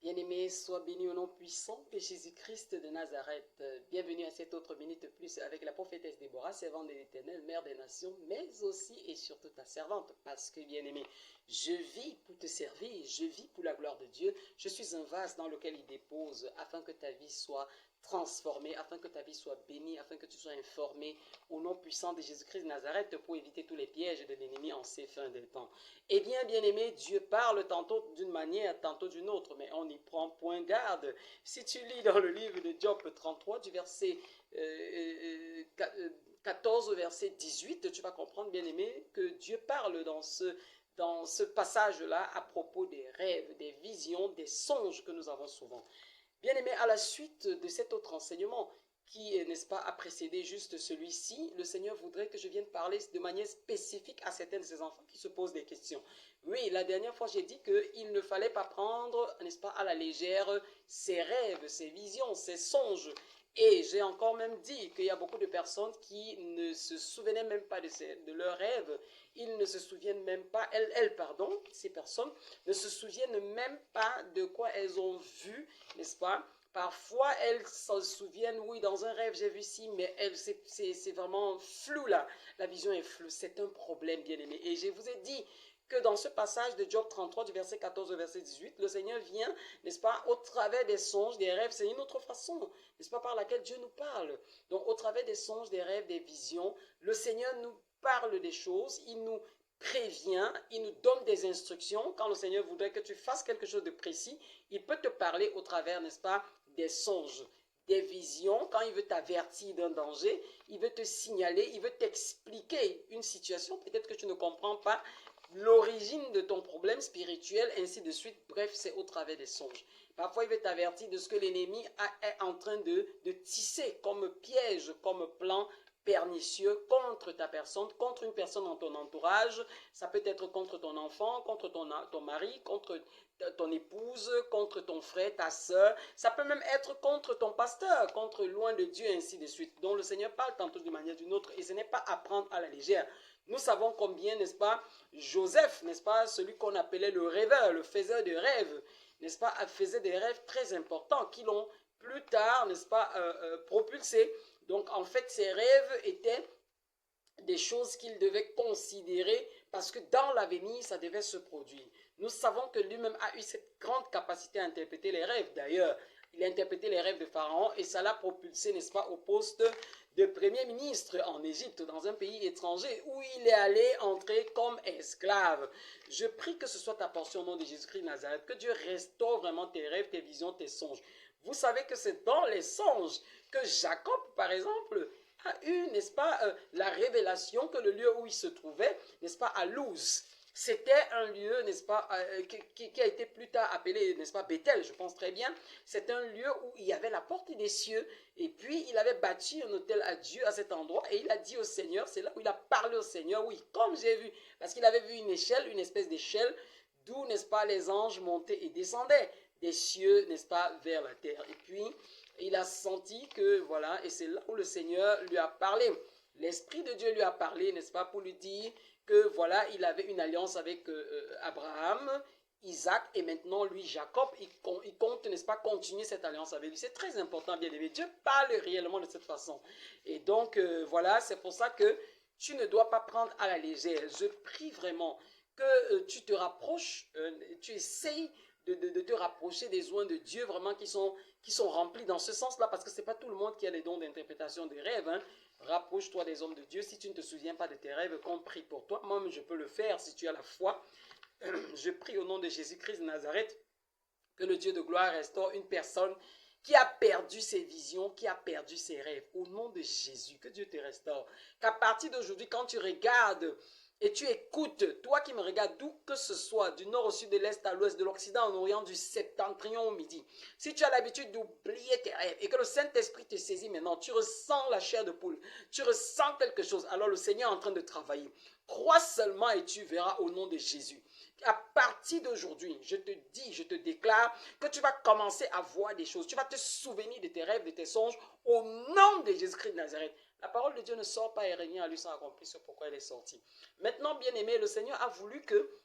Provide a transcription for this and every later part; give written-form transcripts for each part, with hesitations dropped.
Bien-aimé, sois béni au nom puissant de Jésus-Christ de Nazareth. Bienvenue à cette autre Minute Plus avec la prophétesse Déborah, servante de l'Éternel, mère des nations, mais aussi et surtout ta servante. Parce que, bien-aimé, je vis pour te servir, je vis pour la gloire de Dieu. Je suis un vase dans lequel il dépose afin que ta vie soit transformée, afin que ta vie soit bénie, afin que tu sois informé au nom puissant de Jésus-Christ de Nazareth pour éviter tous les pièges de l'ennemi en ces fins de temps. Eh bien, bien-aimé, Dieu parle tantôt d'une manière, tantôt d'une autre, mais on n'y prend point garde. Si tu lis dans le livre de Job 33, du verset 14 au verset 18, tu vas comprendre, bien-aimé, que Dieu parle dans ce passage-là à propos des rêves, des visions, des songes que nous avons souvent. Bien-aimé, à la suite de cet autre enseignement, qui, n'est-ce pas, a précédé juste celui-ci, le Seigneur voudrait que je vienne parler de manière spécifique à certains de ses enfants qui se posent des questions. Oui, la dernière fois, j'ai dit qu'il ne fallait pas prendre, n'est-ce pas, à la légère ses rêves, ses visions, ses songes. Et j'ai encore même dit qu'il y a beaucoup de personnes qui ne se souvenaient même pas de leurs rêves. Ils ne se souviennent même pas, ces personnes ne se souviennent même pas de quoi elles ont vu, n'est-ce pas? Parfois, elles se souviennent, oui, dans un rêve, j'ai vu ci, mais c'est vraiment flou là. La vision est floue. C'est un problème, bien aimé. Et je vous ai dit que dans ce passage de Job 33, du verset 14 au verset 18, le Seigneur vient, n'est-ce pas, au travers des songes, des rêves. C'est une autre façon, n'est-ce pas, par laquelle Dieu nous parle. Donc, au travers des songes, des rêves, des visions, le Seigneur nous parle des choses, il nous prévient, il nous donne des instructions. Quand le Seigneur voudrait que tu fasses quelque chose de précis, il peut te parler au travers, n'est-ce pas, des songes, des visions. Quand il veut t'avertir d'un danger, il veut te signaler, il veut t'expliquer une situation, peut-être que tu ne comprends pas l'origine de ton problème spirituel, ainsi de suite. Bref, c'est au travers des songes. Parfois, il veut t'avertir de ce que l'ennemi est en train de tisser comme piège, comme plan pernicieux contre ta personne, contre une personne dans ton entourage. Ça peut être contre ton enfant, contre ton mari, contre ton épouse, contre ton frère, ta soeur. Ça peut même être contre ton pasteur, contre loin de Dieu, ainsi de suite. Donc le Seigneur parle tantôt d'une manière ou d'une autre, et ce n'est pas à prendre à la légère. Nous savons combien, n'est-ce pas, Joseph, n'est-ce pas, celui qu'on appelait le rêveur, le faiseur de rêves, n'est-ce pas, faisait des rêves très importants qui l'ont plus tard, n'est-ce pas, propulsé. Donc en fait, ces rêves étaient des choses qu'il devait considérer parce que dans l'avenir, ça devait se produire. Nous savons que lui-même a eu cette grande capacité à interpréter les rêves. D'ailleurs, il a interprété les rêves de Pharaon et ça l'a propulsé, n'est-ce pas, au poste de premier ministre en Égypte, dans un pays étranger où il est allé entrer comme esclave. Je prie que ce soit ta portion au nom de Jésus-Christ de Nazareth, que Dieu restaure vraiment tes rêves, tes visions, tes songes. Vous savez que c'est dans les songes que Jacob, par exemple, a eu, n'est-ce pas, la révélation que le lieu où il se trouvait, n'est-ce pas, à Luz, c'était un lieu, n'est-ce pas, qui a été plus tard appelé, n'est-ce pas, Bethel, je pense très bien. C'est un lieu où il y avait la porte des cieux, et puis il avait bâti un hôtel à Dieu à cet endroit, et il a dit au Seigneur, c'est là où il a parlé au Seigneur, oui, comme j'ai vu, parce qu'il avait vu une échelle, une espèce d'échelle, d'où, n'est-ce pas, les anges montaient et descendaient des cieux, n'est-ce pas, vers la terre. Et puis, il a senti que, voilà, et c'est là où le Seigneur lui a parlé. L'Esprit de Dieu lui a parlé, n'est-ce pas, pour lui dire que, voilà, il avait une alliance avec Abraham, Isaac, et maintenant, lui, Jacob, il compte, n'est-ce pas, continuer cette alliance avec lui. C'est très important, bien aimé. Dieu parle réellement de cette façon. Et donc, voilà, c'est pour ça que tu ne dois pas prendre à la légère. Je prie vraiment que tu te rapproches, tu essayes de te rapprocher des oins de Dieu vraiment qui sont remplis dans ce sens-là, parce que ce n'est pas tout le monde qui a les dons d'interprétation des rêves. Hein. Rapproche-toi des hommes de Dieu. Si tu ne te souviens pas de tes rêves, qu'on prie pour toi. Moi, je peux le faire si tu as la foi. Je prie au nom de Jésus-Christ de Nazareth que le Dieu de gloire restaure une personne qui a perdu ses visions, qui a perdu ses rêves. Au nom de Jésus, que Dieu te restaure. Qu'à partir d'aujourd'hui, quand tu regardes et tu écoutes, toi qui me regardes, d'où que ce soit, du nord au sud, de l'est à l'ouest, de l'occident en orient, du septentrion au midi, si tu as l'habitude d'oublier tes rêves et que le Saint-Esprit te saisit maintenant, tu ressens la chair de poule, tu ressens quelque chose, alors le Seigneur est en train de travailler. Crois seulement et tu verras au nom de Jésus. À partir d'aujourd'hui, je te dis, je te déclare que tu vas commencer à voir des choses. Tu vas te souvenir de tes rêves, de tes songes au nom de Jésus-Christ de Nazareth. La parole de Dieu ne sort pas et rien à lui sans accomplir ce pourquoi elle est sortie. Maintenant, bien aimé, le Seigneur a voulu que,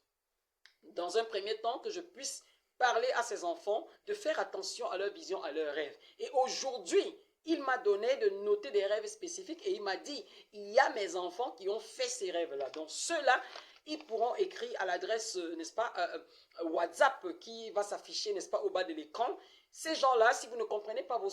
dans un premier temps, que je puisse parler à ses enfants de faire attention à leur vision, à leurs rêves. Et aujourd'hui, il m'a donné de noter des rêves spécifiques et il m'a dit, il y a mes enfants qui ont fait ces rêves-là. Donc ceux-là, ils pourront écrire à l'adresse, n'est-ce pas, WhatsApp qui va s'afficher, n'est-ce pas, au bas de l'écran. Ces gens-là, si vous ne comprenez pas vos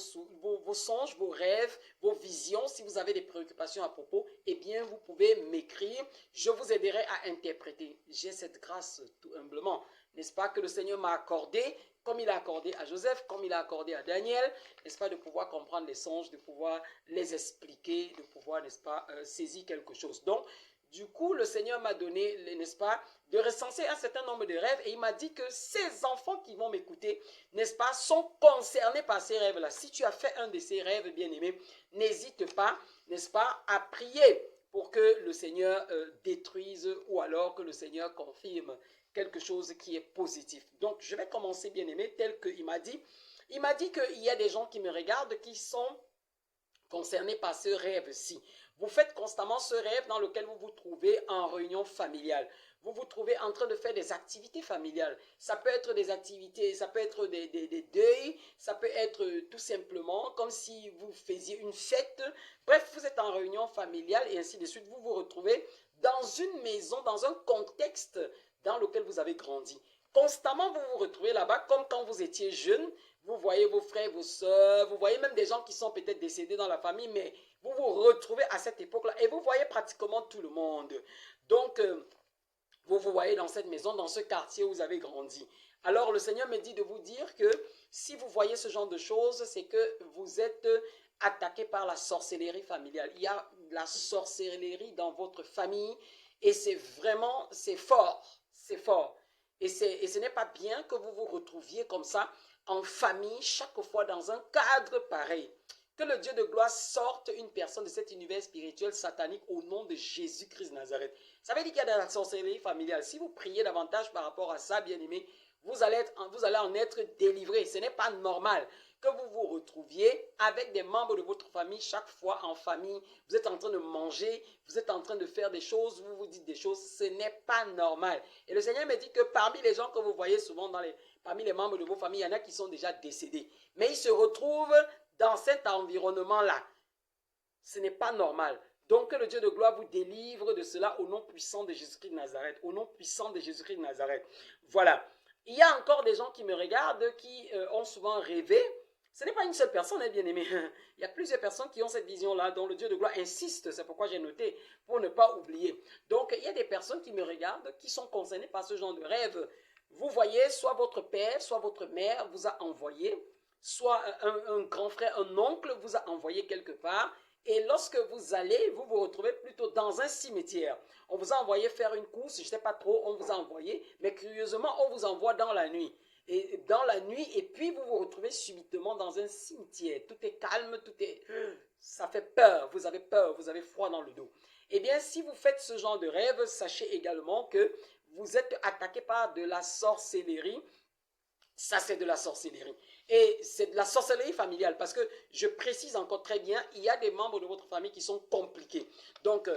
songes, vos rêves, vos visions, si vous avez des préoccupations à propos, eh bien, vous pouvez m'écrire. Je vous aiderai à interpréter. J'ai cette grâce, tout humblement, n'est-ce pas, que le Seigneur m'a accordé, comme il a accordé à Joseph, comme il a accordé à Daniel, n'est-ce pas, de pouvoir comprendre les songes, de pouvoir les expliquer, de pouvoir, n'est-ce pas, saisir quelque chose. Donc, du coup, le Seigneur m'a donné, n'est-ce pas, de recenser un certain nombre de rêves et il m'a dit que ces enfants qui vont m'écouter, n'est-ce pas, sont concernés par ces rêves-là. Si tu as fait un de ces rêves, bien-aimé, n'hésite pas, n'est-ce pas, à prier pour que le Seigneur détruise ou alors que le Seigneur confirme quelque chose qui est positif. Donc, je vais commencer, bien-aimé, tel qu'il m'a dit. Il m'a dit qu'il y a des gens qui me regardent qui sont concernés par ce rêve-ci. Vous faites constamment ce rêve dans lequel vous vous trouvez en réunion familiale. Vous vous trouvez en train de faire des activités familiales. Ça peut être des activités, ça peut être des deuils, ça peut être tout simplement comme si vous faisiez une fête. Bref, vous êtes en réunion familiale et ainsi de suite. Vous vous retrouvez dans une maison, dans un contexte dans lequel vous avez grandi. Constamment, vous vous retrouvez là-bas comme quand vous étiez jeune. Vous voyez vos frères, vos soeurs, vous voyez même des gens qui sont peut-être décédés dans la famille, mais vous vous retrouvez à cette époque-là et vous voyez pratiquement tout le monde. Donc, vous vous voyez dans cette maison, dans ce quartier où vous avez grandi. Alors, le Seigneur me dit de vous dire que si vous voyez ce genre de choses, c'est que vous êtes attaqué par la sorcellerie familiale. Il y a la sorcellerie dans votre famille et c'est vraiment, c'est fort, c'est fort. Et ce n'est pas bien que vous vous retrouviez comme ça en famille, chaque fois dans un cadre pareil. Que le Dieu de gloire sorte une personne de cet univers spirituel satanique au nom de Jésus-Christ de Nazareth. Ça veut dire qu'il y a de la sorcellerie familiale. Si vous priez davantage par rapport à ça, bien-aimé, vous allez en être délivré. Ce n'est pas normal que vous vous retrouviez avec des membres de votre famille chaque fois en famille. Vous êtes en train de manger, vous êtes en train de faire des choses, vous vous dites des choses. Ce n'est pas normal. Et le Seigneur me dit que parmi les gens que vous voyez souvent parmi les membres de vos familles, il y en a qui sont déjà décédés. Mais ils se retrouvent dans cet environnement-là. Ce n'est pas normal. Donc que le Dieu de gloire vous délivre de cela au nom puissant de Jésus-Christ de Nazareth. Au nom puissant de Jésus-Christ de Nazareth. Voilà. Il y a encore des gens qui me regardent, qui ont souvent rêvé. Ce n'est pas une seule personne, hein, bien aimé. Il y a plusieurs personnes qui ont cette vision-là, dont le Dieu de gloire insiste. C'est pourquoi j'ai noté, pour ne pas oublier. Donc, il y a des personnes qui me regardent, qui sont concernées par ce genre de rêve. Vous voyez, soit votre père, soit votre mère vous a envoyé, soit un grand frère, un oncle vous a envoyé quelque part. Et lorsque vous allez, vous vous retrouvez plutôt dans un cimetière. On vous a envoyé faire une course, je ne sais pas trop, on vous a envoyé, mais curieusement, on vous envoie dans la nuit. Et dans la nuit, et puis vous vous retrouvez subitement dans un cimetière. Tout est calme, ça fait peur, vous avez froid dans le dos. Eh bien, si vous faites ce genre de rêve, sachez également que vous êtes attaqué par de la sorcellerie. Ça, c'est de la sorcellerie. Et c'est de la sorcellerie familiale parce que, je précise encore très bien, il y a des membres de votre famille qui sont compliqués. Donc,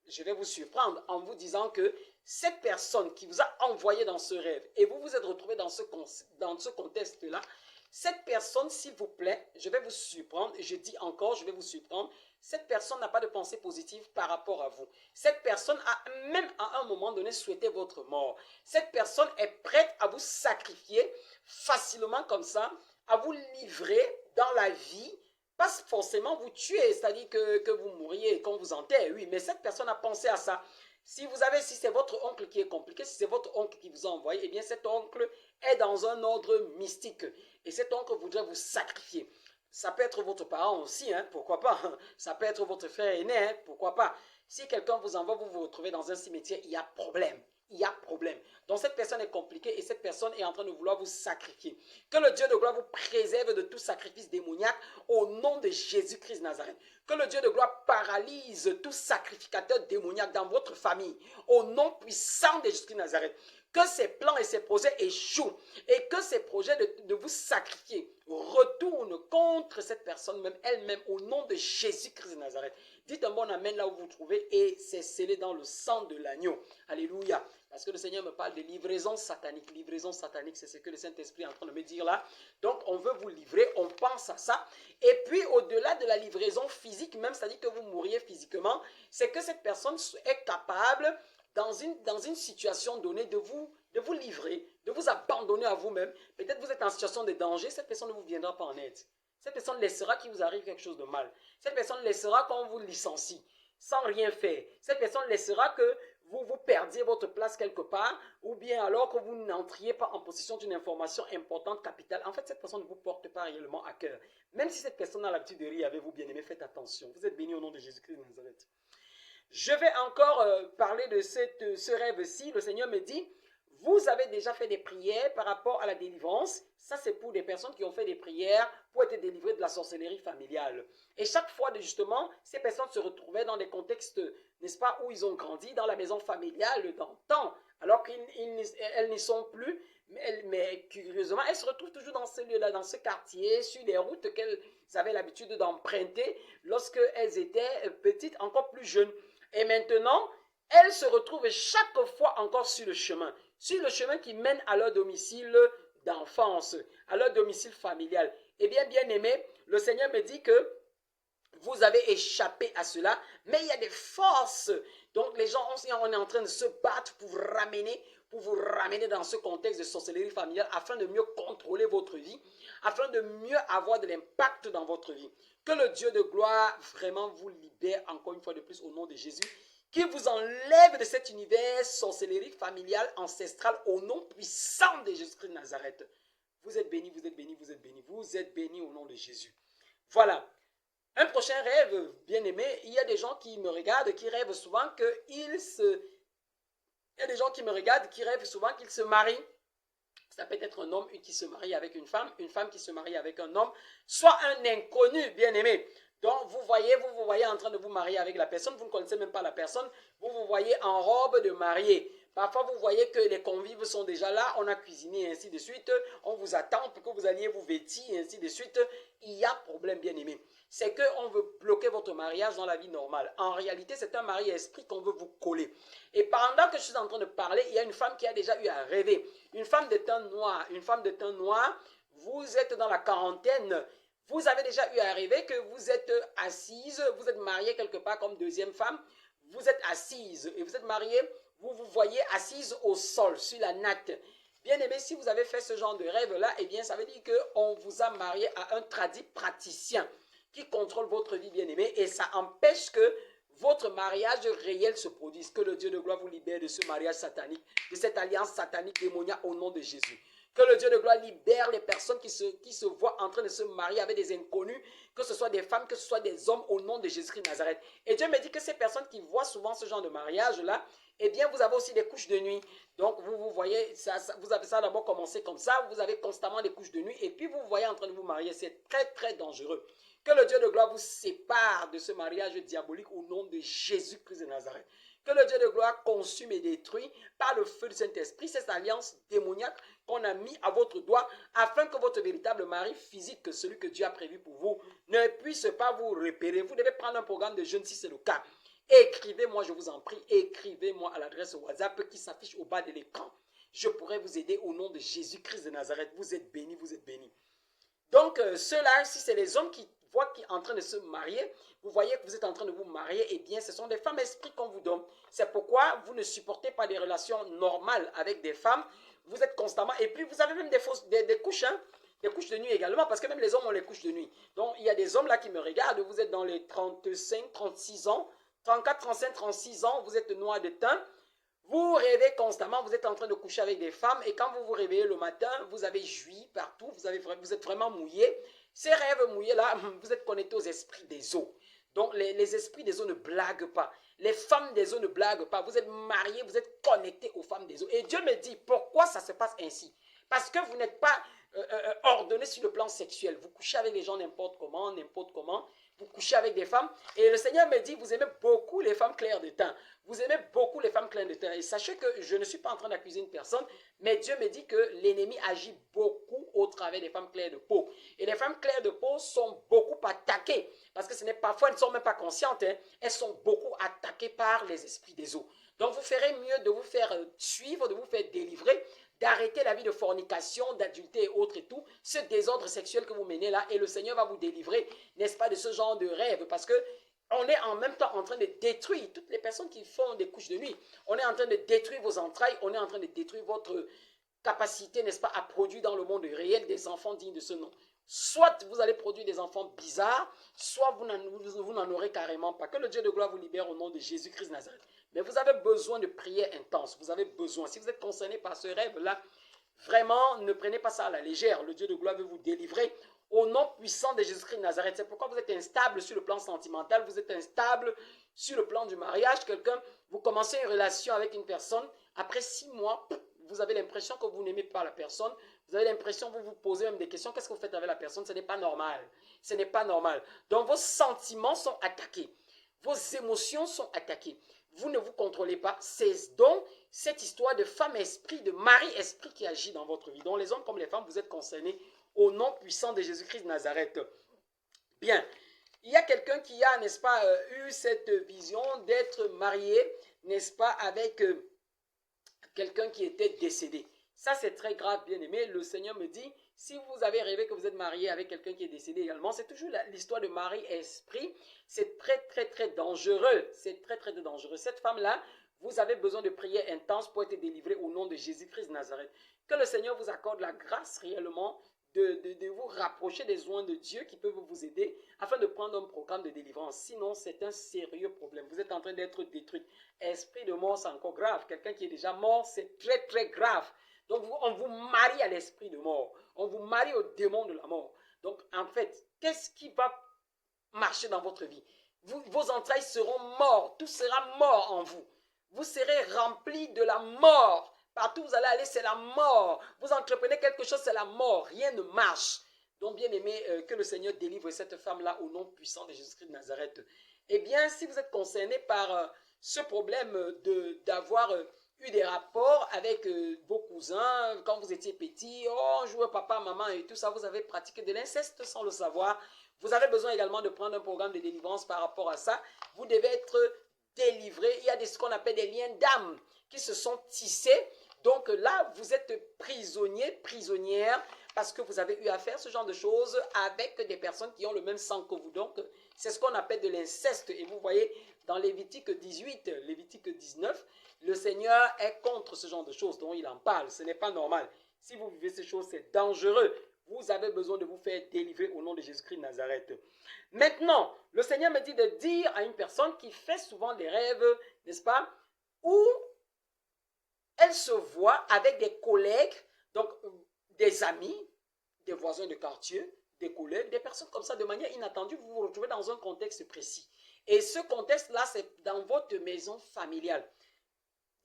je vais vous surprendre en vous disant que cette personne qui vous a envoyé dans ce rêve et vous vous êtes retrouvé dans ce contexte-là, cette personne, s'il vous plaît, je vais vous surprendre, et je dis encore, je vais vous surprendre, cette personne n'a pas de pensée positive par rapport à vous. Cette personne a même à un moment donné souhaité votre mort. Cette personne est prête à vous sacrifier facilement comme ça, à vous livrer dans la vie, pas forcément vous tuer, c'est-à-dire que vous mourriez quand vous enterrez, oui, mais cette personne a pensé à ça. Si c'est votre oncle qui est compliqué, si c'est votre oncle qui vous a envoyé, eh bien cet oncle est dans un ordre mystique. Et cet oncle voudrait vous sacrifier. Ça peut être votre parent aussi, hein, pourquoi pas. Ça peut être votre frère aîné, hein, pourquoi pas. Si quelqu'un vous envoie, vous vous retrouvez dans un cimetière, il y a problème. Il y a problème. Donc cette personne est compliquée et cette personne est en train de vouloir vous sacrifier. Que le Dieu de gloire vous préserve de tout sacrifice démoniaque au nom de Jésus-Christ de Nazareth. Que le Dieu de gloire paralyse tout sacrificateur démoniaque dans votre famille au nom puissant de Jésus-Christ de Nazareth. Que ses plans et ses projets échouent et que ses projets de vous sacrifier retourne contre cette personne même, elle-même, au nom de Jésus-Christ de Nazareth. Dites un bon amen là où vous vous trouvez et c'est scellé dans le sang de l'agneau. Alléluia. Parce que le Seigneur me parle de livraison satanique. Livraison satanique, c'est ce que le Saint-Esprit est en train de me dire là. Donc, on veut vous livrer, on pense à ça. Et puis, au-delà de la livraison physique, même, c'est-à-dire que vous mourriez physiquement, c'est que cette personne est capable, dans une situation donnée, de vous livrer, de vous abandonner à vous-même. Peut-être vous êtes en situation de danger, cette personne ne vous viendra pas en aide. Cette personne laissera qu'il vous arrive quelque chose de mal. Cette personne laissera qu'on vous licencie sans rien faire. Cette personne laissera que vous perdiez votre place quelque part ou bien alors que vous n'entriez pas en possession d'une information importante, capitale. En fait, cette personne ne vous porte pas réellement à cœur. Même si cette personne a l'habitude de rire avec vous, bien aimé, faites attention. Vous êtes bénis au nom de Jésus-Christ de Nazareth. Je vais encore parler de ce rêve-ci. Le Seigneur me dit, vous avez déjà fait des prières par rapport à la délivrance. Ça, c'est pour des personnes qui ont fait des prières pour être délivrées de la sorcellerie familiale. Et chaque fois, justement, ces personnes se retrouvaient dans des contextes, n'est-ce pas, où ils ont grandi, dans la maison familiale d'antan, alors qu'elles n'y sont plus. Mais curieusement, elles se retrouvent toujours dans ce lieu-là, dans ce quartier, sur les routes qu'elles avaient l'habitude d'emprunter lorsqu'elles étaient petites, encore plus jeunes. Et maintenant, elles se retrouvent chaque fois encore sur le chemin qui mène à leur domicile d'enfance, à leur domicile familial. Eh bien, bien aimé, le Seigneur me dit que vous avez échappé à cela, mais il y a des forces. Donc, les gens, on est en train de se battre pour vous ramener dans ce contexte de sorcellerie familiale afin de mieux contrôler votre vie, afin de mieux avoir de l'impact dans votre vie. Que le Dieu de gloire vraiment vous libère encore une fois de plus au nom de Jésus, qui vous enlève de cet univers sorcellerie familiale ancestrale au nom puissant de Jésus-Christ de Nazareth. Vous êtes bénis, vous êtes bénis, vous êtes bénis. Vous êtes bénis au nom de Jésus. Voilà. Un prochain rêve, bien aimé, il y a des gens qui me regardent, qui rêvent souvent qu'ils se... Il y a des gens qui me regardent, qui rêvent souvent qu'ils se marient. Ça peut être un homme qui se marie avec une femme qui se marie avec un homme, soit un inconnu, bien aimé. Donc, vous vous voyez en train de vous marier avec la personne, vous ne connaissez même pas la personne, vous voyez en robe de mariée. Parfois, vous voyez que les convives sont déjà là, on a cuisiné, et ainsi de suite, on vous attend pour que vous alliez vous vêtir, et ainsi de suite. Il y a problème, bien aimé. C'est qu'on veut bloquer votre mariage dans la vie normale. En réalité, c'est un mari-esprit qu'on veut vous coller. Et pendant que je suis en train de parler, il y a une femme qui a déjà eu à rêver. Une femme de teint noir, vous êtes dans la quarantaine. Vous avez déjà eu à rêver que vous êtes assise, vous êtes mariée quelque part comme deuxième femme. Vous êtes assise et vous êtes mariée, vous vous voyez assise au sol, sur la natte. Bien aimé, si vous avez fait ce genre de rêve-là, eh bien, ça veut dire qu'on vous a marié à un tradit praticien qui contrôle votre vie, bien aimé, et ça empêche que votre mariage réel se produise. Que le Dieu de gloire vous libère de ce mariage satanique, de cette alliance satanique démoniaque au nom de Jésus. Que le Dieu de gloire libère les personnes qui se voient en train de se marier avec des inconnus, que ce soit des femmes, que ce soit des hommes, au nom de Jésus-Christ de Nazareth. Et Dieu me dit que ces personnes qui voient souvent ce genre de mariage-là, eh bien, vous avez aussi des couches de nuit. Donc, vous voyez, vous avez ça d'abord commencé comme ça, vous avez constamment des couches de nuit, et puis vous voyez en train de vous marier. C'est très, très dangereux. Que le Dieu de gloire vous sépare de ce mariage diabolique au nom de Jésus-Christ de Nazareth. Que le Dieu de gloire consume et détruit par le feu du Saint-Esprit cette alliance démoniaque qu'on a mis à votre doigt afin que votre véritable mari physique, celui que Dieu a prévu pour vous, ne puisse pas vous repérer. Vous devez prendre un programme de jeûne si c'est le cas. Écrivez-moi, je vous en prie, écrivez-moi à l'adresse WhatsApp qui s'affiche au bas de l'écran. Je pourrai vous aider au nom de Jésus-Christ de Nazareth. Vous êtes bénis, vous êtes bénis. Donc, ceux-là, si c'est les hommes qui voient qui sont en train de se marier, vous voyez que vous êtes en train de vous marier, eh bien, ce sont des femmes esprits qu'on vous donne. C'est pourquoi vous ne supportez pas des relations normales avec des femmes. Vous êtes constamment, et puis vous avez même des couches, hein, des couches de nuit également, parce que même les hommes ont les couches de nuit. Donc, il y a des hommes là qui me regardent, vous êtes dans les 35, 36 ans, 34, 35, 36 ans, vous êtes noir de teint. Vous rêvez constamment, vous êtes en train de coucher avec des femmes et quand vous vous réveillez le matin, vous avez joui partout, vous êtes vraiment mouillé. Ces rêves mouillés-là, vous êtes connecté aux esprits des eaux. Donc, les esprits des eaux ne blaguent pas. Les femmes des eaux ne blaguent pas. Vous êtes mariés, vous êtes connectés aux femmes des eaux. Et Dieu me dit, pourquoi ça se passe ainsi? Parce que vous n'êtes pas ordonné sur le plan sexuel. Vous couchez avec les gens n'importe comment, vous couchez avec des femmes. Et le Seigneur me dit, vous aimez beaucoup les femmes claires de teint. Vous aimez beaucoup les femmes claires de teint. Et sachez que je ne suis pas en train d'accuser une personne, mais Dieu me dit que l'ennemi agit beaucoup au travers des femmes claires de peau. Et les femmes claires de peau sont beaucoup attaquées. Parce que ce n'est parfois, elles ne sont même pas conscientes. Hein, elles sont beaucoup attaquées par les esprits des eaux. Donc vous ferez mieux de vous faire suivre, de vous faire délivrer, d'arrêter la vie de fornication, d'adultère et autres et tout, ce désordre sexuel que vous menez là, et le Seigneur va vous délivrer, n'est-ce pas, de ce genre de rêve, parce que on est en même temps en train de détruire toutes les personnes qui font des couches de nuit. On est en train de détruire vos entrailles, on est en train de détruire votre capacité, n'est-ce pas, à produire dans le monde réel des enfants dignes de ce nom. Soit vous allez produire des enfants bizarres, soit vous n'en aurez carrément pas. Que le Dieu de gloire vous libère au nom de Jésus-Christ de Nazareth. Mais vous avez besoin de prières intenses. Vous avez besoin. Si vous êtes concerné par ce rêve-là, vraiment, ne prenez pas ça à la légère. Le Dieu de gloire veut vous délivrer au nom puissant de Jésus-Christ de Nazareth. C'est pourquoi vous êtes instable sur le plan sentimental. Vous êtes instable sur le plan du mariage. Vous commencez une relation avec une personne. Après 6 mois, vous avez l'impression que vous n'aimez pas la personne. Vous avez l'impression, vous vous posez même des questions. Qu'est-ce que vous faites avec la personne? Ce n'est pas normal. Ce n'est pas normal. Donc, vos sentiments sont attaqués. Vos émotions sont attaquées. Vous ne vous contrôlez pas. C'est donc cette histoire de femme-esprit, de mari-esprit qui agit dans votre vie. Donc, les hommes comme les femmes, vous êtes concernés au nom puissant de Jésus-Christ de Nazareth. Bien. Il y a quelqu'un qui a, n'est-ce pas, eu cette vision d'être marié, n'est-ce pas, avec quelqu'un qui était décédé. Ça, c'est très grave, bien aimé. Le Seigneur me dit, si vous avez rêvé que vous êtes marié avec quelqu'un qui est décédé également, c'est toujours l'histoire de mari-esprit. C'est très, très, très dangereux. C'est très, très dangereux. Cette femme-là, vous avez besoin de prières intenses pour être délivré au nom de Jésus-Christ de Nazareth. Que le Seigneur vous accorde la grâce réellement de vous rapprocher des oins de Dieu qui peuvent vous aider afin de prendre un programme de délivrance. Sinon, c'est un sérieux problème. Vous êtes en train d'être détruit. Esprit de mort, c'est encore grave. Quelqu'un qui est déjà mort, c'est très, très grave. Donc, on vous marie à l'esprit de mort. On vous marie au démon de la mort. Donc, en fait, qu'est-ce qui va marcher dans votre vie? Vos entrailles seront mortes. Tout sera mort en vous. Vous serez remplis de la mort. Partout où vous allez aller, c'est la mort. Vous entreprenez quelque chose, c'est la mort. Rien ne marche. Donc, bien aimé, que le Seigneur délivre cette femme-là au nom puissant de Jésus-Christ de Nazareth. Eh bien, si vous êtes concerné par ce problème d'avoir eu des rapports avec vos cousins quand vous étiez petit, oh, on jouait papa, maman et tout ça, vous avez pratiqué de l'inceste sans le savoir. Vous avez besoin également de prendre un programme de délivrance par rapport à ça. Vous devez être délivré. Il y a ce qu'on appelle des liens d'âme qui se sont tissés. Donc là, vous êtes prisonnier, prisonnière, parce que vous avez eu à faire ce genre de choses avec des personnes qui ont le même sang que vous. Donc, c'est ce qu'on appelle de l'inceste. Et vous voyez, dans Lévitique 18, Lévitique 19, le Seigneur est contre ce genre de choses dont il en parle. Ce n'est pas normal. Si vous vivez ces choses, c'est dangereux. Vous avez besoin de vous faire délivrer au nom de Jésus-Christ de Nazareth. Maintenant, le Seigneur me dit de dire à une personne qui fait souvent des rêves, n'est-ce pas, où elle se voit avec des collègues, donc des amis, des voisins de quartier, des collègues, des personnes comme ça, de manière inattendue, vous vous retrouvez dans un contexte précis. Et ce contexte-là, c'est dans votre maison familiale.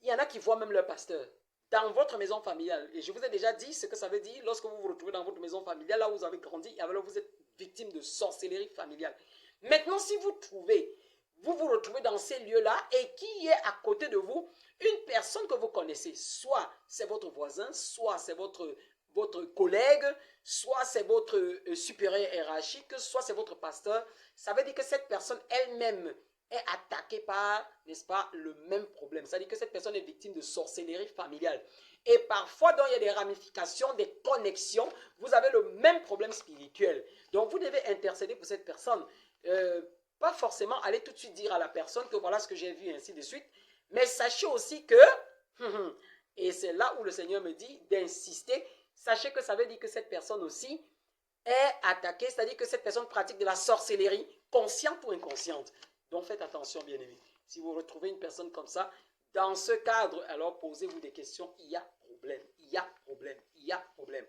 Il y en a qui voient même leur pasteur dans votre maison familiale. Et je vous ai déjà dit ce que ça veut dire lorsque vous vous retrouvez dans votre maison familiale, là où vous avez grandi, alors vous êtes victime de sorcellerie familiale. Maintenant, si vous vous retrouvez dans ces lieux-là et qui est à côté de vous, une personne que vous connaissez, soit c'est votre voisin, soit c'est votre collègue, soit c'est votre supérieur hiérarchique, soit c'est votre pasteur, ça veut dire que cette personne elle-même est attaquée par, n'est-ce pas, le même problème. C'est-à-dire que cette personne est victime de sorcellerie familiale. Et parfois, donc, il y a des ramifications, des connexions. Vous avez le même problème spirituel. Donc, vous devez intercéder pour cette personne. Pas forcément aller tout de suite dire à la personne que voilà ce que j'ai vu, ainsi de suite. Mais sachez aussi que, et c'est là où le Seigneur me dit d'insister, sachez que ça veut dire que cette personne aussi est attaquée, c'est-à-dire que cette personne pratique de la sorcellerie, consciente ou inconsciente. Donc faites attention, bien-aimés. Si vous retrouvez une personne comme ça, dans ce cadre, alors posez-vous des questions. Il y a problème, il y a problème, il y a problème.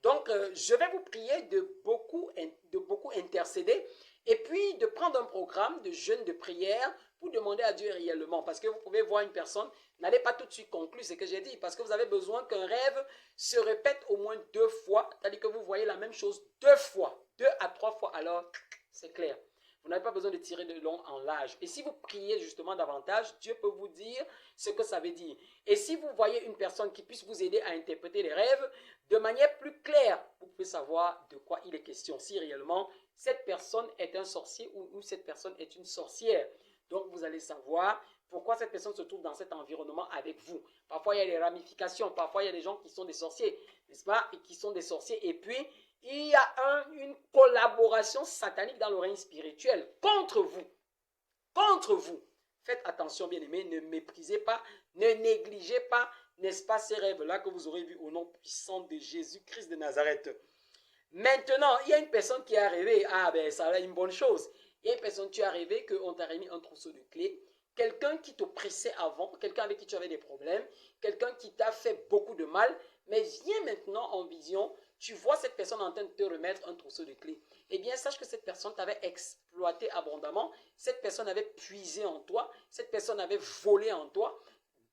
Donc, je vais vous prier de beaucoup intercéder et puis de prendre un programme de jeûne de prière pour demander à Dieu réellement. Parce que vous pouvez voir une personne, n'allez pas tout de suite conclure ce que j'ai dit, parce que vous avez besoin qu'un rêve se répète au moins 2 fois, c'est-à-dire que voyez la même chose 2 fois, 2 à 3 fois, alors c'est clair. Vous n'avez pas besoin de tirer de long en large. Et si vous priez justement davantage, Dieu peut vous dire ce que ça veut dire. Et si vous voyez une personne qui puisse vous aider à interpréter les rêves de manière plus claire, vous pouvez savoir de quoi il est question. Si réellement cette personne est un sorcier ou cette personne est une sorcière. Donc vous allez savoir pourquoi cette personne se trouve dans cet environnement avec vous. Parfois il y a des ramifications, parfois il y a des gens qui sont des sorciers, n'est-ce pas, et qui sont des sorciers. Et puis il y a une collaboration satanique dans le règne spirituel contre vous. Contre vous. Faites attention, bien-aimés, ne méprisez pas, ne négligez pas, n'est-ce pas, ces rêves-là que vous aurez vus au nom puissant de Jésus-Christ de Nazareth. Maintenant, il y a une personne qui est arrivée, ah ben ça a une bonne chose. Il y a une personne qui est arrivée, qu'on t'a remis un trousseau de clés, quelqu'un qui t'oppressait avant, quelqu'un avec qui tu avais des problèmes, quelqu'un qui t'a fait beaucoup de mal, mais viens maintenant en vision, tu vois cette personne en train de te remettre un trousseau de clés. Eh bien, sache que cette personne t'avait exploité abondamment, cette personne avait puisé en toi, cette personne avait volé en toi,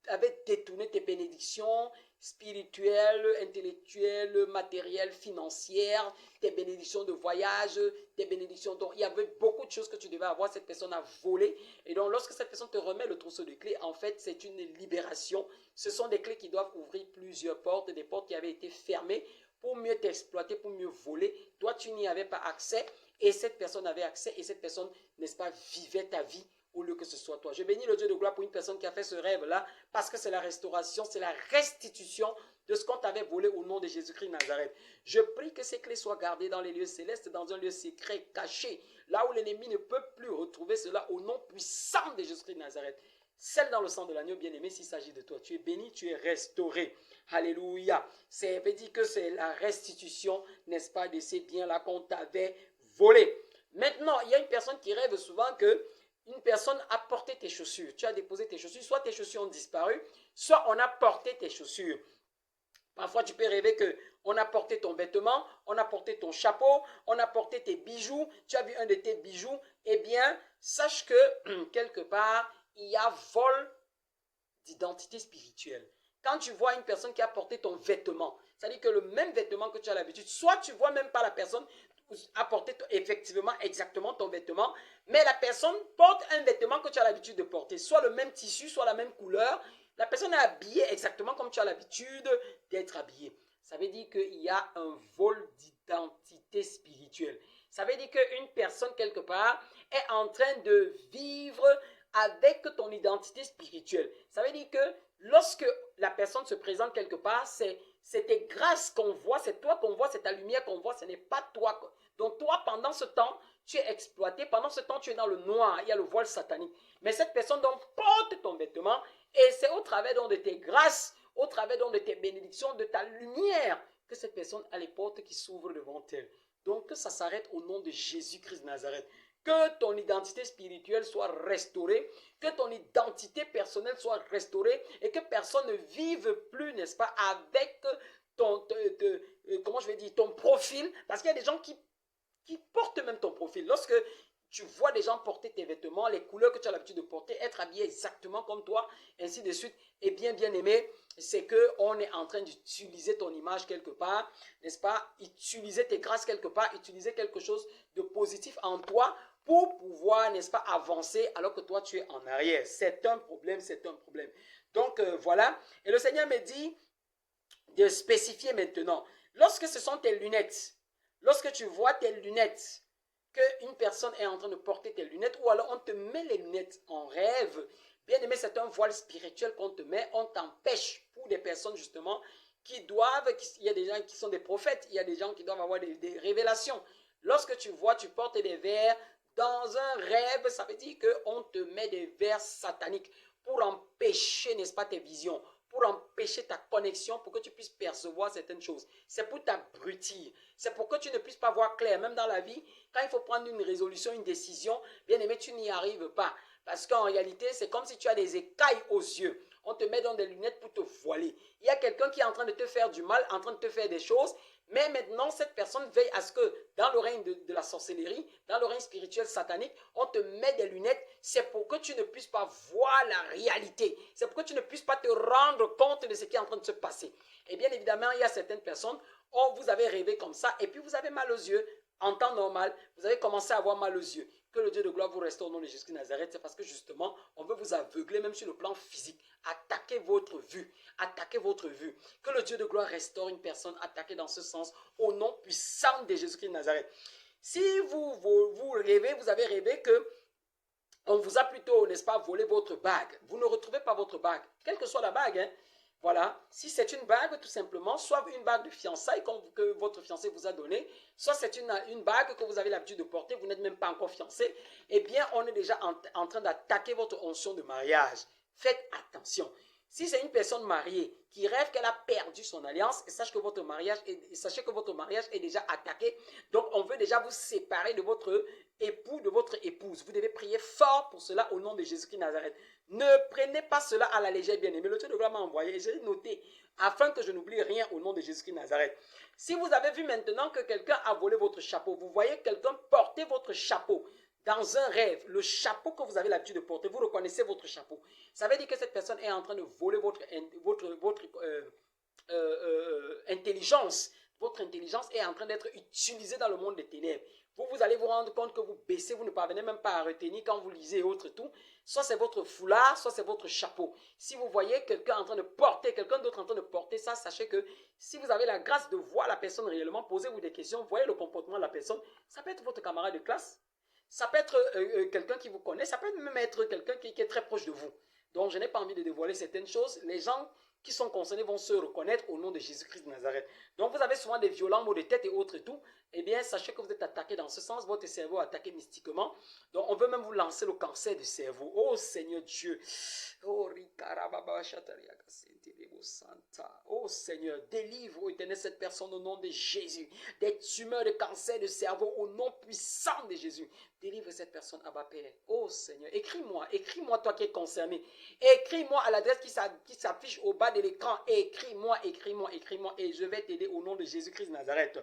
avait détourné tes bénédictions spirituelles, intellectuelles, matérielles, financières, tes bénédictions de voyage, tes bénédictions. Donc, il y avait beaucoup de choses que tu devais avoir. Cette personne a volé. Et donc, lorsque cette personne te remet le trousseau de clés, en fait, c'est une libération. Ce sont des clés qui doivent ouvrir plusieurs portes, des portes qui avaient été fermées pour mieux t'exploiter, pour mieux voler. Toi, tu n'y avais pas accès et cette personne avait accès et cette personne, n'est-ce pas, vivait ta vie au lieu que ce soit toi. Je bénis le Dieu de gloire pour une personne qui a fait ce rêve-là parce que c'est la restauration, c'est la restitution de ce qu'on t'avait volé au nom de Jésus-Christ de Nazareth. Je prie que ces clés soient gardées dans les lieux célestes, dans un lieu secret, caché, là où l'ennemi ne peut plus retrouver cela au nom puissant de Jésus-Christ de Nazareth. Celle dans le sang de l'agneau, bien-aimé, s'il s'agit de toi. Tu es béni, tu es restauré. Alléluia. Ça veut dire que c'est la restitution, n'est-ce pas, de ces biens-là qu'on t'avait volés. Maintenant, il y a une personne qui rêve souvent que une personne a porté tes chaussures. Tu as déposé tes chaussures, soit tes chaussures ont disparu, soit on a porté tes chaussures. Parfois, tu peux rêver qu'on a porté ton vêtement, on a porté ton chapeau, on a porté tes bijoux, tu as vu un de tes bijoux. Eh bien, sache que quelque part, il y a vol d'identité spirituelle. Quand tu vois une personne qui a porté ton vêtement, c'est-à-dire que le même vêtement que tu as l'habitude, soit tu ne vois même pas la personne a porté effectivement exactement ton vêtement, mais la personne porte un vêtement que tu as l'habitude de porter, soit le même tissu, soit la même couleur. La personne est habillée exactement comme tu as l'habitude d'être habillée. Ça veut dire qu'il y a un vol d'identité spirituelle. Ça veut dire qu'une personne, quelque part, est en train de vivre avec ton identité spirituelle. Ça veut dire que lorsque la personne se présente quelque part, c'est tes grâces qu'on voit, c'est toi qu'on voit, c'est ta lumière qu'on voit, ce n'est pas toi. Donc toi, pendant ce temps, tu es exploité, pendant ce temps, tu es dans le noir, il y a le voile satanique. Mais cette personne donc porte ton vêtement et c'est au travers donc de tes grâces, au travers donc de tes bénédictions, de ta lumière, que cette personne a les portes qui s'ouvrent devant elle. Donc que ça s'arrête au nom de Jésus-Christ de Nazareth. Que ton identité spirituelle soit restaurée, que ton identité personnelle soit restaurée et que personne ne vive plus, n'est-ce pas, avec comment je vais dire, ton profil. Parce qu'il y a des gens qui portent même ton profil. Lorsque tu vois des gens porter tes vêtements, les couleurs que tu as l'habitude de porter, être habillé exactement comme toi, ainsi de suite, et bien aimé, c'est qu'on est en train d'utiliser ton image quelque part, n'est-ce pas? Utiliser tes grâces quelque part, utiliser quelque chose de positif en toi pour pouvoir, n'est-ce pas, avancer alors que toi tu es en arrière. C'est un problème, c'est un problème. Donc voilà, et le Seigneur me dit de spécifier maintenant. Lorsque ce sont tes lunettes, lorsque tu vois tes lunettes, qu'une personne est en train de porter tes lunettes, ou alors on te met les lunettes en rêve, bien aimé, c'est un voile spirituel qu'on te met, on t'empêche pour des personnes justement qui doivent, il y a des gens qui sont des prophètes, il y a des gens qui doivent avoir des révélations. Lorsque tu vois, tu portes des verres dans un rêve, ça veut dire qu'on te met des verres sataniques pour empêcher, n'est-ce pas, tes visions, pour empêcher ta connexion, pour que tu puisses percevoir certaines choses. C'est pour t'abrutir. C'est pour que tu ne puisses pas voir clair. Même dans la vie, quand il faut prendre une résolution, une décision, bien aimé, tu n'y arrives pas. Parce qu'en réalité, c'est comme si tu as des écailles aux yeux. On te met dans des lunettes pour te voiler. Il y a quelqu'un qui est en train de te faire du mal, en train de te faire des choses, mais maintenant, cette personne veille à ce que dans le règne de la sorcellerie, dans le règne spirituel satanique, on te met des lunettes. C'est pour que tu ne puisses pas voir la réalité. C'est pour que tu ne puisses pas te rendre compte de ce qui est en train de se passer. Et bien évidemment, il y a certaines personnes, Oh, vous avez rêvé comme ça et puis vous avez mal aux yeux. En temps normal, vous avez commencé à avoir mal aux yeux. Que le Dieu de gloire vous restaure au nom de Jésus de Nazareth. C'est parce que justement, on veut vous aveugler même sur le plan physique. Attaquer votre vue. Attaquer votre vue. Que le Dieu de gloire restaure une personne attaquée dans ce sens au nom puissant de Jésus-Christ de Nazareth. Si vous rêvez, vous avez rêvé que on vous a plutôt, n'est-ce pas, volé votre bague. Vous ne retrouvez pas votre bague. Quelle que soit la bague, hein. Voilà, si c'est une bague, tout simplement, soit une bague de fiançailles que votre fiancé vous a donnée, soit c'est une bague que vous avez l'habitude de porter, vous n'êtes même pas encore fiancé, eh bien, on est déjà en train d'attaquer votre onction de mariage. Faites attention. Si c'est une personne mariée qui rêve qu'elle a perdu son alliance, sachez que votre mariage est déjà attaqué. Donc, on veut déjà vous séparer de votre époux, de votre épouse. Vous devez prier fort pour cela au nom de Jésus-Christ de Nazareth. Ne prenez pas cela à la légère, bien-aimé. Le Dieu de gloire m'a envoyé et j'ai noté afin que je n'oublie rien au nom de Jésus-Christ de Nazareth. Si vous avez vu maintenant que quelqu'un a volé votre chapeau, vous voyez quelqu'un porter votre chapeau dans un rêve, le chapeau que vous avez l'habitude de porter, vous reconnaissez votre chapeau. Ça veut dire que cette personne est en train de voler votre intelligence. Votre intelligence est en train d'être utilisée dans le monde des ténèbres. Vous allez vous rendre compte que vous baissez, vous ne parvenez même pas à retenir quand vous lisez et autres tout. Soit c'est votre foulard, soit c'est votre chapeau. Si vous voyez quelqu'un en train de porter, quelqu'un d'autre en train de porter ça, sachez que si vous avez la grâce de voir la personne réellement, posez-vous des questions, voyez le comportement de la personne. Ça peut être votre camarade de classe, ça peut être quelqu'un qui vous connaît, ça peut même être quelqu'un qui est très proche de vous. Donc je n'ai pas envie de dévoiler certaines choses. Les gens qui sont concernés vont se reconnaître au nom de Jésus-Christ de Nazareth. Donc vous avez souvent des violents maux de tête et autres et tout. Eh bien, sachez que vous êtes attaqué dans ce sens. Votre cerveau est attaqué mystiquement. Donc on veut même vous lancer le cancer du cerveau. Oh Seigneur Dieu. Oh Oh Seigneur, délivre, ô Éternel, cette personne au nom de Jésus. Des tumeurs de cancer de cerveau au nom puissant de Jésus. Délivre cette personne, Abba Père. Oh Seigneur, écris-moi toi qui es concerné. Écris-moi à l'adresse qui s'affiche au bas de l'écran. Écris-moi, et je vais t'aider au nom de Jésus-Christ de Nazareth.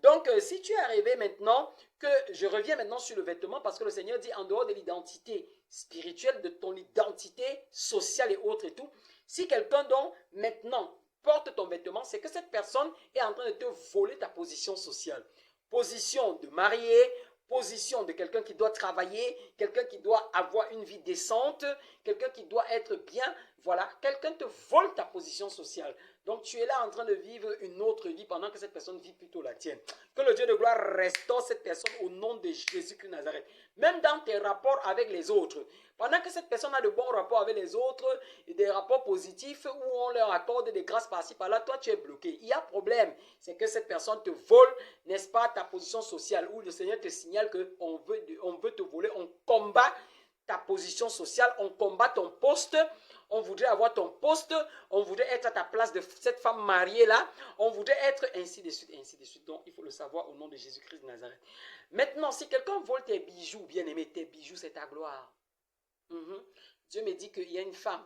Donc, si tu es arrivé maintenant, que je reviens maintenant sur le vêtement, parce que le Seigneur dit en dehors de l'identité spirituelle, de ton identité sociale et autres et tout, si quelqu'un donc maintenant porte ton vêtement, c'est que cette personne est en train de te voler ta position sociale. Position de marié, position de quelqu'un qui doit travailler, quelqu'un qui doit avoir une vie décente, quelqu'un qui doit être bien, voilà, quelqu'un te vole ta position sociale. Donc tu es là en train de vivre une autre vie pendant que cette personne vit plutôt la tienne. Que le Dieu de gloire restaure cette personne au nom de Jésus-Christ de Nazareth. Même dans tes rapports avec les autres. Pendant que cette personne a de bons rapports avec les autres, et des rapports positifs où on leur accorde des grâces par-ci par-là, toi tu es bloqué. Il y a problème, c'est que cette personne te vole, n'est-ce pas, ta position sociale, où le Seigneur te signale qu'on veut te voler, on combat ta position sociale, on combat ton poste, on voudrait avoir ton poste, on voudrait être à ta place de cette femme mariée-là, on voudrait être ainsi de suite, ainsi de suite. Donc, il faut le savoir au nom de Jésus-Christ de Nazareth. Maintenant, si quelqu'un vole tes bijoux, bien-aimé, tes bijoux, c'est ta gloire. Dieu me dit qu'il y a une femme.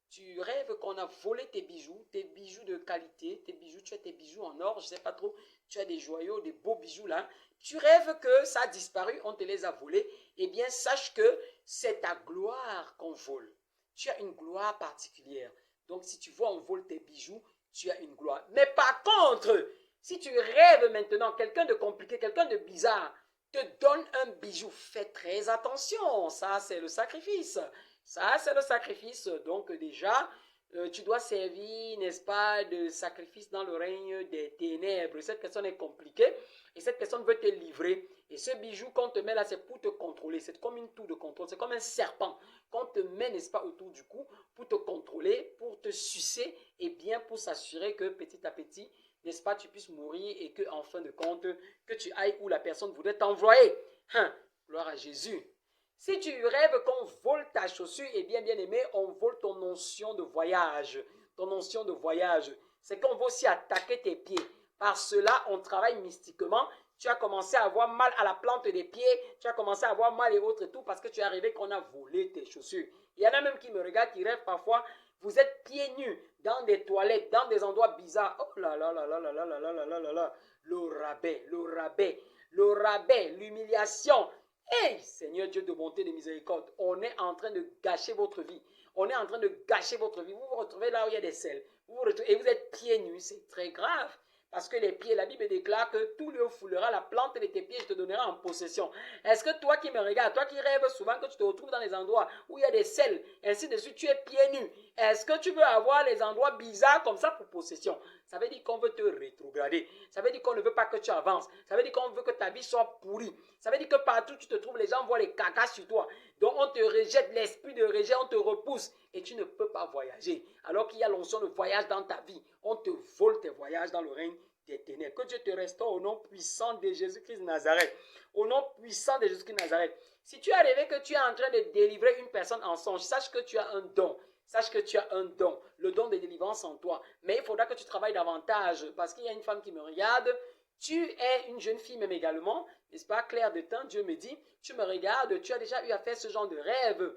Tu rêves qu'on a volé tes bijoux de qualité, tes bijoux, tu as tes bijoux en or, je ne sais pas trop, tu as des joyaux, des beaux bijoux là. Tu rêves que ça a disparu, on te les a volés. Eh bien, sache que c'est ta gloire qu'on vole. Tu as une gloire particulière. Donc, si tu vois on vole tes bijoux, tu as une gloire. Mais par contre, si tu rêves maintenant, quelqu'un de compliqué, quelqu'un de bizarre, te donne un bijou, fais très attention, ça c'est le sacrifice. Ça c'est le sacrifice, donc déjà, tu dois servir, n'est-ce pas, de sacrifice dans le règne des ténèbres. Cette personne est compliquée et cette personne veut te livrer. Et ce bijou qu'on te met là, c'est pour te contrôler. C'est comme une tour de contrôle, c'est comme un serpent qu'on te met, n'est-ce pas, autour du cou pour te contrôler, pour te sucer et bien pour s'assurer que petit à petit, n'est-ce pas, tu puisses mourir et que, en fin de compte, que tu ailles où la personne voudrait t'envoyer. Gloire à Jésus. Si tu rêves qu'on vole ta chaussure, eh bien, bien aimé, on vole ton notion de voyage. Ton notion de voyage. C'est qu'on va aussi attaquer tes pieds. Par cela, on travaille mystiquement. Tu as commencé à avoir mal à la plante des pieds. Tu as commencé à avoir mal et autres et tout parce que tu es arrivé qu'on a volé tes chaussures. Il y en a même qui me regardent, qui rêvent parfois. Vous êtes pieds nus dans des toilettes, dans des endroits bizarres. Oh là là là là là là là là là là là là. Le rabais, le rabais, le rabais, l'humiliation. Hey, Seigneur Dieu de bonté et de miséricorde, on est en train de gâcher votre vie. On est en train de gâcher votre vie. Vous vous retrouvez là où il y a des selles. Vous vous retrouvez, et vous êtes pieds nus. C'est très grave. Parce que les pieds, la Bible déclare que tout lieu foulera la plante de tes pieds, je te donnerai en possession. Est-ce que toi qui me regardes, toi qui rêves souvent que tu te retrouves dans les endroits où il y a des selles, ainsi de suite, tu es pieds nus. Est-ce que tu veux avoir les endroits bizarres comme ça pour possession? Ça veut dire qu'on veut te rétrograder. Ça veut dire qu'on ne veut pas que tu avances. Ça veut dire qu'on veut que ta vie soit pourrie. Ça veut dire que partout où tu te trouves, les gens voient les cacas sur toi. Donc on te rejette, l'esprit de rejet, on te repousse et tu ne peux pas voyager. Alors qu'il y a l'onction de voyage dans ta vie, on te vole tes voyages dans le règne des ténèbres. Que Dieu te restaure au nom puissant de Jésus-Christ de Nazareth. Au nom puissant de Jésus-Christ de Nazareth. Si tu es rêvé que tu es en train de délivrer une personne en songe, sache que tu as un don. Sache que tu as un don, le don de délivrance en toi. Mais il faudra que tu travailles davantage parce qu'il y a une femme qui me regarde. Tu es une jeune fille même également, n'est-ce pas, clair de temps, Dieu me dit, tu me regardes, tu as déjà eu à faire ce genre de rêve.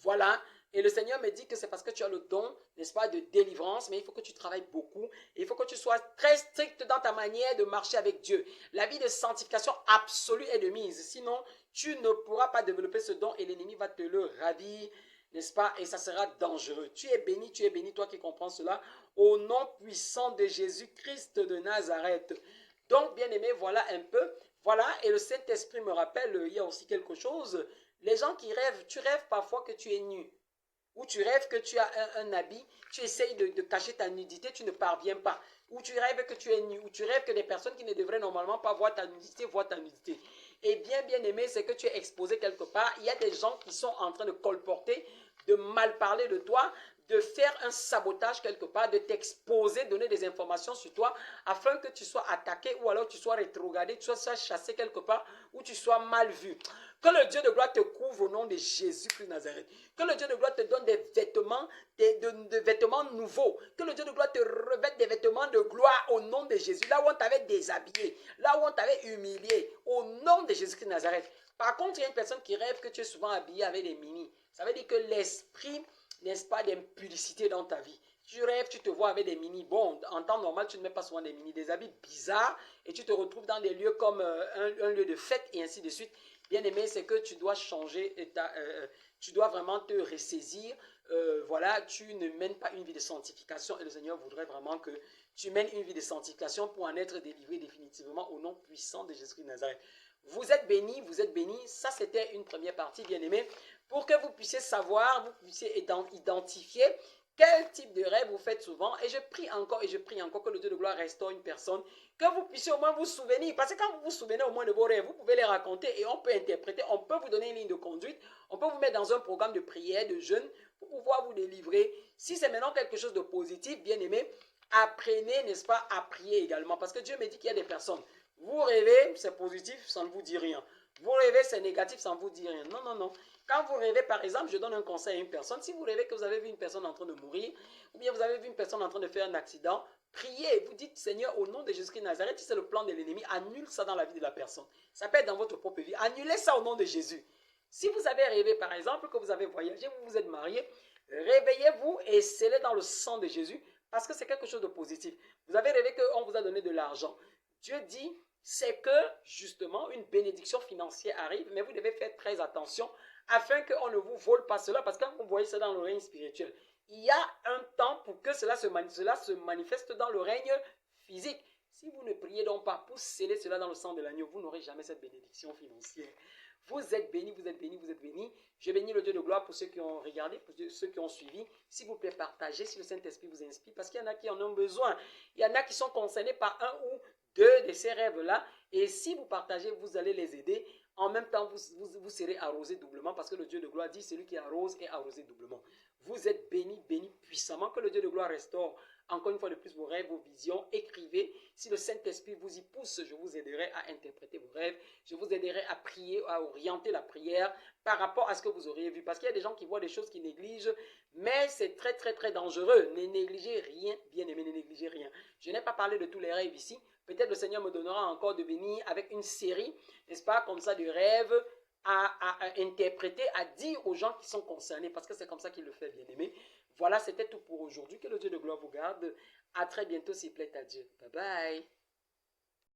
Voilà, et le Seigneur me dit que c'est parce que tu as le don, n'est-ce pas, de délivrance, mais il faut que tu travailles beaucoup. Et il faut que tu sois très strict dans ta manière de marcher avec Dieu. La vie de sanctification absolue est de mise. Sinon, tu ne pourras pas développer ce don et l'ennemi va te le ravir, n'est-ce pas? Et ça sera dangereux. Tu es béni, toi qui comprends cela, au nom puissant de Jésus-Christ de Nazareth. Donc, bien aimé, voilà un peu. Voilà, et le Saint-Esprit me rappelle, il y a aussi quelque chose. Les gens qui rêvent, tu rêves parfois que tu es nu. Ou tu rêves que tu as un habit, tu essayes de cacher ta nudité, tu ne parviens pas. Ou tu rêves que tu es nu, ou tu rêves que des personnes qui ne devraient normalement pas voir ta nudité voient ta nudité. Et bien aimé, c'est que tu es exposé quelque part. Il y a des gens qui sont en train de colporter, de mal parler de toi, de faire un sabotage quelque part, de t'exposer, donner des informations sur toi, afin que tu sois attaqué ou alors tu sois rétrogradé, tu sois chassé quelque part, ou tu sois mal vu. Que le Dieu de gloire te couvre au nom de Jésus-Christ de Nazareth. Que le Dieu de gloire te donne des vêtements, des vêtements nouveaux. Que le Dieu de gloire te revête des vêtements de gloire au nom de Jésus. Là où on t'avait déshabillé, là où on t'avait humilié, au nom de Jésus-Christ de Nazareth. Par contre, il y a une personne qui rêve que tu es souvent habillé avec des mini. Ça veut dire que l'esprit, n'est-ce pas, d'impudicité dans ta vie. Tu rêves, tu te vois avec des mini. Bon, en temps normal, tu ne mets pas souvent des mini, des habits bizarres, et tu te retrouves dans des lieux comme un lieu de fête et ainsi de suite. Bien aimé, c'est que tu dois changer, tu dois vraiment te ressaisir. Voilà, tu ne mènes pas une vie de sanctification et le Seigneur voudrait vraiment que tu mènes une vie de sanctification pour en être délivré définitivement au nom puissant de Jésus-Christ de Nazareth. Vous êtes bénis, vous êtes bénis. Ça, c'était une première partie, bien aimé, pour que vous puissiez savoir, vous puissiez identifier quel type de rêve vous faites souvent. Et je prie encore que le Dieu de gloire restaure une personne, que vous puissiez au moins vous souvenir. Parce que quand vous vous souvenez au moins de vos rêves, vous pouvez les raconter et on peut interpréter, on peut vous donner une ligne de conduite, on peut vous mettre dans un programme de prière, de jeûne, pour pouvoir vous délivrer. Si c'est maintenant quelque chose de positif, bien aimé, apprenez, n'est-ce pas, à prier également. Parce que Dieu me dit qu'il y a des personnes, vous rêvez, c'est positif, ça ne vous dit rien. Vous rêvez, c'est négatif, ça ne vous dit rien. Non, non, non. Quand vous rêvez, par exemple, je donne un conseil à une personne. Si vous rêvez que vous avez vu une personne en train de mourir, ou bien vous avez vu une personne en train de faire un accident, priez. Vous dites, Seigneur, au nom de Jésus-Christ de Nazareth, si c'est le plan de l'ennemi, annule ça dans la vie de la personne. Ça peut être dans votre propre vie. Annulez ça au nom de Jésus. Si vous avez rêvé, par exemple, que vous avez voyagé, vous vous êtes marié, réveillez-vous et scellez dans le sang de Jésus, parce que c'est quelque chose de positif. Vous avez rêvé qu'on vous a donné de l'argent. Dieu dit, c'est que, justement, une bénédiction financière arrive, mais vous devez faire très attention afin qu'on ne vous vole pas cela, parce que quand vous voyez ça dans le règne spirituel, il y a un temps pour que cela se manifeste dans le règne physique. Si vous ne priez donc pas pour sceller cela dans le sang de l'agneau, vous n'aurez jamais cette bénédiction financière. Vous êtes bénis, vous êtes bénis, vous êtes bénis. Je bénis le Dieu de gloire pour ceux qui ont regardé, pour ceux qui ont suivi. S'il vous plaît, partagez si le Saint-Esprit vous inspire, parce qu'il y en a qui en ont besoin. Il y en a qui sont concernés par un ou deux de ces rêves-là. Et si vous partagez, vous allez les aider. En même temps, vous serez arrosé doublement, parce que le Dieu de gloire dit, celui qui arrose est arrosé doublement. Vous êtes bénis, bénis puissamment. Que le Dieu de gloire restaure encore une fois de plus vos rêves, vos visions. Écrivez. Si le Saint-Esprit vous y pousse, je vous aiderai à interpréter vos rêves. Je vous aiderai à prier, à orienter la prière par rapport à ce que vous auriez vu. Parce qu'il y a des gens qui voient des choses qu'ils négligent, mais c'est très, très, très dangereux. Ne négligez rien, bien aimé, ne négligez rien. Je n'ai pas parlé de tous les rêves ici. Peut-être le Seigneur me donnera encore de venir avec une série, n'est-ce pas, comme ça, de rêves à interpréter, à dire aux gens qui sont concernés, parce que c'est comme ça qu'il le fait, bien aimé. Voilà, c'était tout pour aujourd'hui. Que le Dieu de gloire vous garde. À très bientôt, s'il plaît à Dieu. Bye bye.